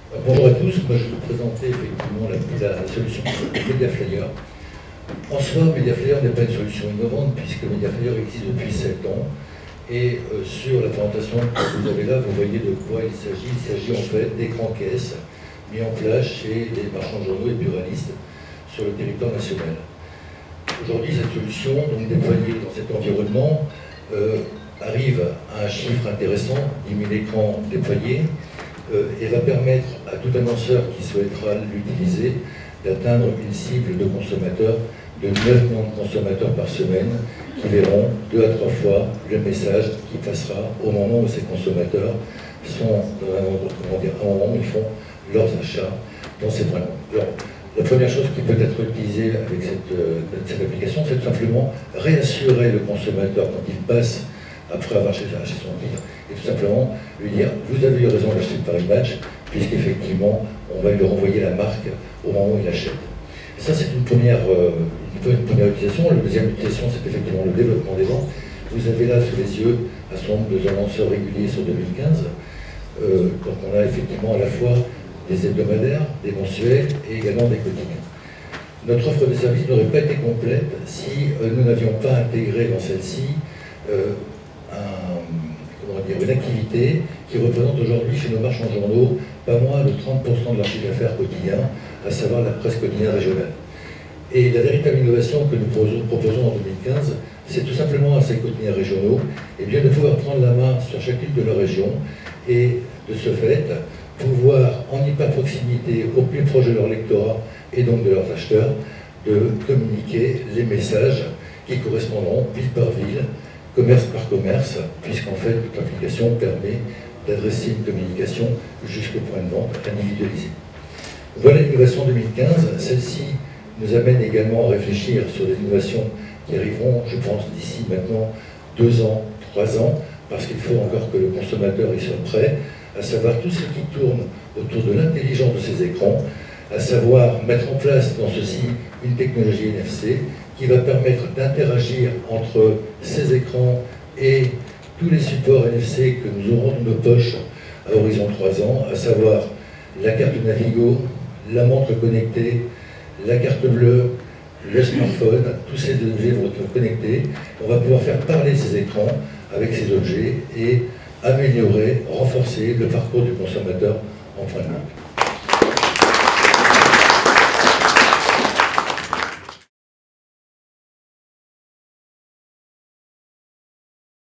Bonjour à tous, moi je vais vous présenter effectivement la solution MediaFlyer. En soi, MediaFlyer n'est pas une solution innovante puisque MediaFlyer existe depuis 7 ans et sur la présentation que vous avez là, vous voyez de quoi il s'agit. Il s'agit en fait d'écrans caisses mis en place chez les marchands de journaux et buralistes sur le territoire national. Aujourd'hui, cette solution, donc déployée dans cet environnement, arrive à un chiffre intéressant, 10 000 écrans déployés, et va permettre à tout annonceur qui souhaitera l'utiliser d'atteindre une cible de consommateurs de 9 millions de consommateurs par semaine qui verront 2 à 3 fois le message qui passera au moment où ces consommateurs sont à un moment où ils font leurs achats dans ces points de vente. La première chose qui peut être utilisée avec cette application, c'est tout simplement réassurer le consommateur quand il passe après avoir acheté son titre, et tout simplement lui dire « vous avez eu raison d'acheter le Paris Match », puisqu'effectivement, on va lui renvoyer la marque au moment où il achète. Et ça, c'est une première utilisation. La deuxième utilisation, c'est effectivement le développement des ventes. Vous avez là sous les yeux un certain nombre de annonceurs réguliers sur 2015. Donc on a effectivement à la fois des hebdomadaires, des mensuels et également des quotidiens. Notre offre de service n'aurait pas été complète si nous n'avions pas intégré dans celle-ci une activité qui représente aujourd'hui chez nos marchands de journaux pas moins de 30% de leur chiffre d'affaires quotidien, à savoir la presse quotidienne régionale. Et la véritable innovation que nous proposons en 2015, c'est tout simplement à ces quotidiens régionaux de pouvoir prendre la main sur chacune de leurs régions et de ce fait pouvoir en hyper proximité au plus proche de leur lectorat et donc de leurs acheteurs de communiquer les messages qui correspondront ville par ville, commerce par commerce, puisqu'en fait, toute l'application permet d'adresser une communication jusqu'au point de vente individualisé. Voilà l'innovation 2015. Celle-ci nous amène également à réfléchir sur des innovations qui arriveront, je pense, d'ici maintenant 2 ans, 3 ans, parce qu'il faut encore que le consommateur y soit prêt, à savoir tout ce qui tourne autour de l'intelligence de ces écrans, à savoir mettre en place dans ceci une technologie NFC qui va permettre d'interagir entre ces écrans et tous les supports NFC que nous aurons dans nos poches à horizon 3 ans, à savoir la carte Navigo, la montre connectée, la carte bleue, le smartphone. Tous ces objets vont être connectés. On va pouvoir faire parler ces écrans avec ces objets et améliorer, renforcer le parcours du consommateur en point de vente.